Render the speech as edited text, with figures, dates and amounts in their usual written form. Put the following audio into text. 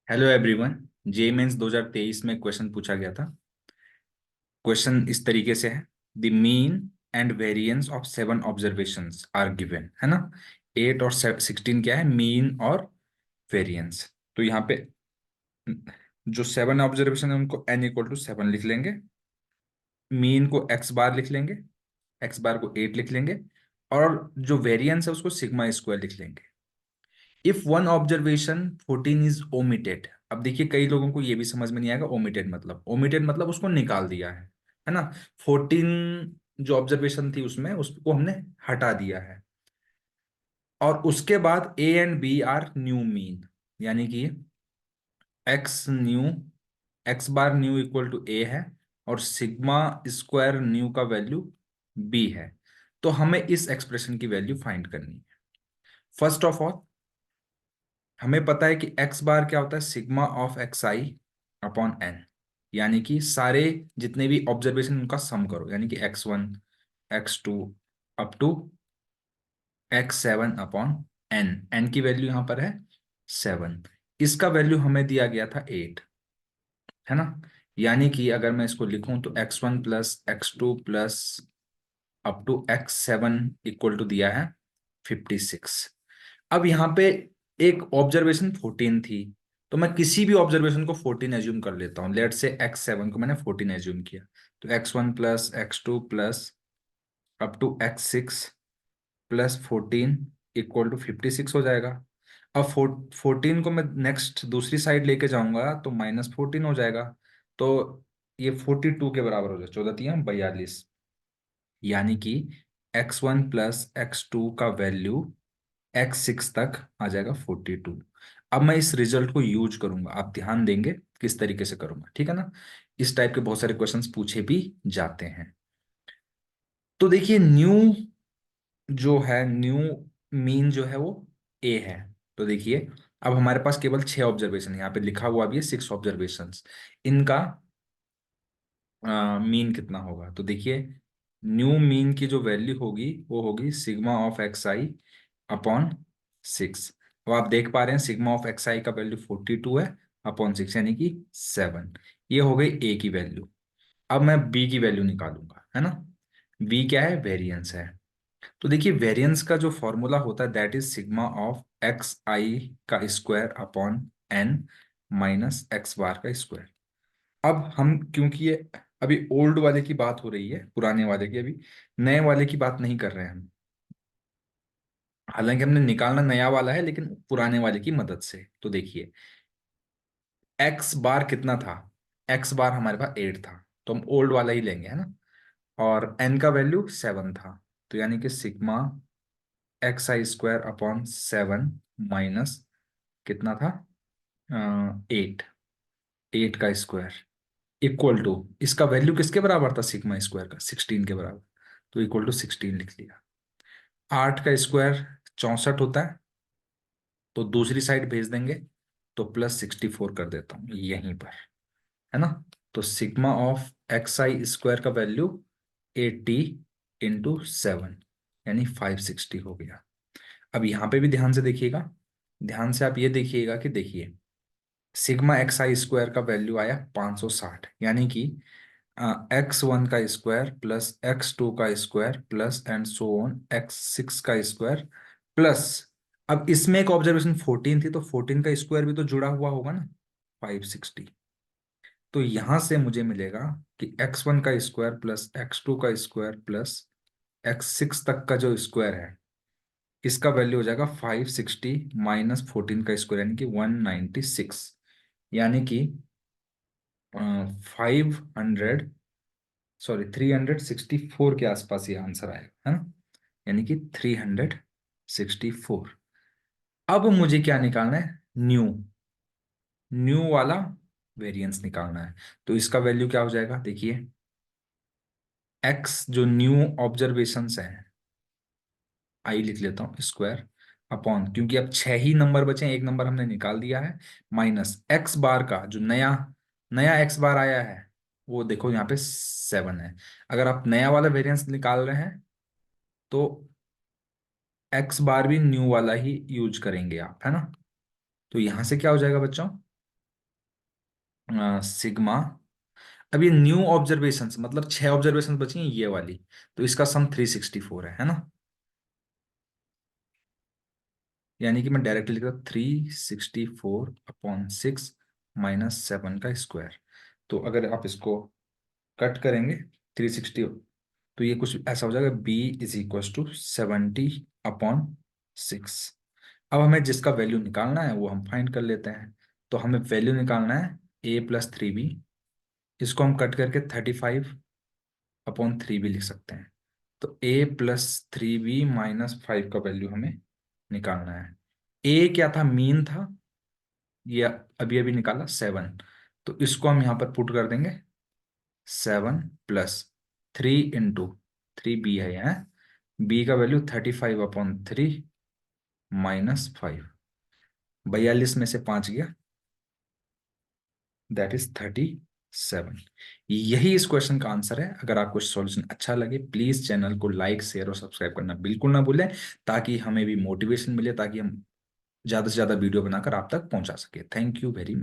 Hello everyone. जे mains 2023 में question पूछा गया था। क्वेश्चन इस तरीके से है। The mean and variance of 7 observations are given, है ना। 8 और 16 क्या है, मीन और वेरिएंस। तो यहाँ पे जो 7 ऑब्जर्वेशन है उनको n = 7 लिख लेंगे। मीन को x बार लिख लेंगे, x बार को 8 लिख लेंगे, और जो वेरिएंस है उसको सिग्मा स्क्वायर लिख लेंगे। If one observation 14 is omitted. अब देखिए, कई लोगों को ये भी समझ में नहीं आएगा ओमिटेड मतलब उसको निकाल दिया है ना। 14 जो ऑब्जर्वेशन थी उसमें उसको हमने हटा दिया है। और उसके बाद A and B are new mean, यानी कि X new, X bar new equal to A है, और सिग्मा स्क्वायर न्यू का वैल्यू बी है। तो हमें इस एक्सप्रेशन की वैल्यू फाइंड करनी है। फर्स्ट ऑफ ऑल, हमें पता है कि एक्स बार क्या होता है, sigma of x i upon n. यानी कि सारे जितने भी ऑब्जर्वेशन उनका सम करो, यानी कि x1 x2 up to x7 upon n. N की वैल्यू यहां पर है 7। इसका वैल्यू हमें दिया गया था 8, है ना। यानी कि अगर मैं इसको लिखूं तो x1 plus x2 plus up to x7 equal to दिया है 56। अब यहाँ पे एक ऑब्जर्वेशन 14 थी, तो मैं किसी भी ऑब्जर्वेशन को 14 एज्यूम कर लेता हूँ। लेट से x7 को मैंने 14 एज्यूम किया, तो x1 plus x2 plus up to x6 plus 14 equal to 56 हो जाएगा। अब 14 को मैं नेक्स्ट दूसरी साइड लेके जाऊंगा तो -14 हो जाएगा। तो ये 42 के बराबर हो जाए, 14×3 = 42। यानी कि x1 प्लस x2 का वैल्यू x6 तक आ जाएगा 42। अब मैं इस रिजल्ट को यूज करूंगा, आप ध्यान देंगे किस तरीके से करूंगा, ठीक है ना। इस टाइप के बहुत सारे क्वेश्चंस पूछे भी जाते हैं। तो देखिए, न्यू जो है, न्यू मीन जो है वो ए है। तो देखिए, अब हमारे पास केवल 6 ऑब्जर्वेशन, यहाँ पे लिखा हुआ भी है 6 ऑब्जर्वेशन। इनका मीन कितना होगा, तो देखिए, न्यू मीन की जो वैल्यू होगी वो होगी sigma of x i upon 6। अब आप देख पा रहे हैं सिग्मा ऑफ एक्स आई का वैल्यू 42 है अपॉन 6, यानी कि 7। ये हो गई ए की वैल्यू। अब मैं बी की वैल्यू निकालूंगा, है ना। बी क्या है, वेरिएंस है। तो देखिए, वेरिएंस का जो फॉर्मूला होता है that is sigma of x I का square upon N minus X bar का स्क्वायर। अब हम, क्योंकि ये अभी ओल्ड वाले की बात हो रही है, पुराने वाले की, अभी नए वाले की बात नहीं कर रहे हैं हम। हालांकि हमने निकालना नया वाला है लेकिन पुराने वाले की मदद से। तो देखिए, एक्स बार कितना था, एक्स बार हमारे पास 8 था, तो हम ओल्ड वाला ही लेंगे, है ना। और एन का वैल्यू 7 था, तो यानी कि सिग्मा एक्स आई स्क्वायर अपॉन 7 माइनस कितना था, 8, 8 का स्क्वायर इक्वल टू, इसका वैल्यू किसके बराबर था, सिग्मा स्क्वायर का 16 के बराबर, तो इक्वल टू 16 लिख लिया। 8 का स्क्वायर 64 होता है, तो दूसरी साइड भेज देंगे, तो +64 कर देता हूँ यहीं पर, है ना। तो sigma of x I square का वैल्यू 80 × 7, यानी 560 हो गया। अब यहाँ पे भी ध्यान से देखिएगा, ध्यान से आप ये देखिएगा कि देखिए, सिग्मा एक्स आई स्क्वायर का वैल्यू आया 560, यानी कि x1 का स्क्वायर प्लस x2 का square plus and so on x6 का स्क्वायर प्लस, अब इसमें एक ऑब्जर्वेशन 14 थी, तो 14 का स्क्वायर भी तो जुड़ा हुआ होगा ना, 560। तो यहां से मुझे मिलेगा कि x1 का स्क्वायर प्लस x2 का स्क्वायर प्लस x6 तक का जो स्क्वायर है, इसका वैल्यू हो जाएगा 560 माइनस 14 का स्क्वायर, यानी कि 196। यानी कि 500, सॉरी 364 के आसपास ये आंसर आएगा, है ना। यानी कि 364। अब मुझे क्या निकालना है, न्यू, न्यू वाला वेरिएंस निकालना है। तो इसका वैल्यू क्या हो जाएगा, देखिए, एक्स जो न्यू ऑब्जर्वेशंस हैं, आई लिख लेता हूं स्क्वायर अपॉन, क्योंकि अब 6 ही नंबर बचे हैं, एक नंबर हमने निकाल दिया है, माइनस एक्स बार का जो नया नया एक्स बार आया है, वो देखो यहाँ पे 7 है। अगर आप नया वाला वेरिएंस निकाल रहे हैं तो एक्स बार भी न्यू वाला ही यूज करेंगे आप, है ना। तो यहां से क्या हो जाएगा बच्चों, सिग्मा। अब ये न्यू ऑब्जर्वेशंस मतलब 6 ऑब्जर्वेशन बची हैं ये वाली, तो इसका सम 364 है ना। यानी कि मैं डायरेक्टली लिख रहा 364/6 -7 का स्क्वायर। तो अगर आप इसको कट करेंगे 360, तो ये कुछ ऐसा हो जाएगा, b = 70/6। अब हमें जिसका वैल्यू निकालना है वो हम फाइंड कर लेते हैं। तो हमें वैल्यू निकालना है a+3b। इसको हम कट करके 35/3 भी लिख सकते हैं। तो a+3b - 5 का वैल्यू हमें निकालना है। a क्या था, मीन था, ये अभी अभी निकाला 7। तो इसको हम यहाँ पर पुट कर देंगे, 7+3 × 3 है यहाँ। b का वैल्यू 35/3 -5, 42 में से 5 गया, दैट इज 37। यही इस क्वेश्चन का आंसर है। अगर आपको सॉल्यूशन अच्छा लगे प्लीज चैनल को लाइक शेयर और सब्सक्राइब करना बिल्कुल ना भूलें, ताकि हमें भी मोटिवेशन मिले, ताकि हम ज्यादा से ज्यादा वीडियो बनाकर आप तक पहुंचा सके। Thank you very much.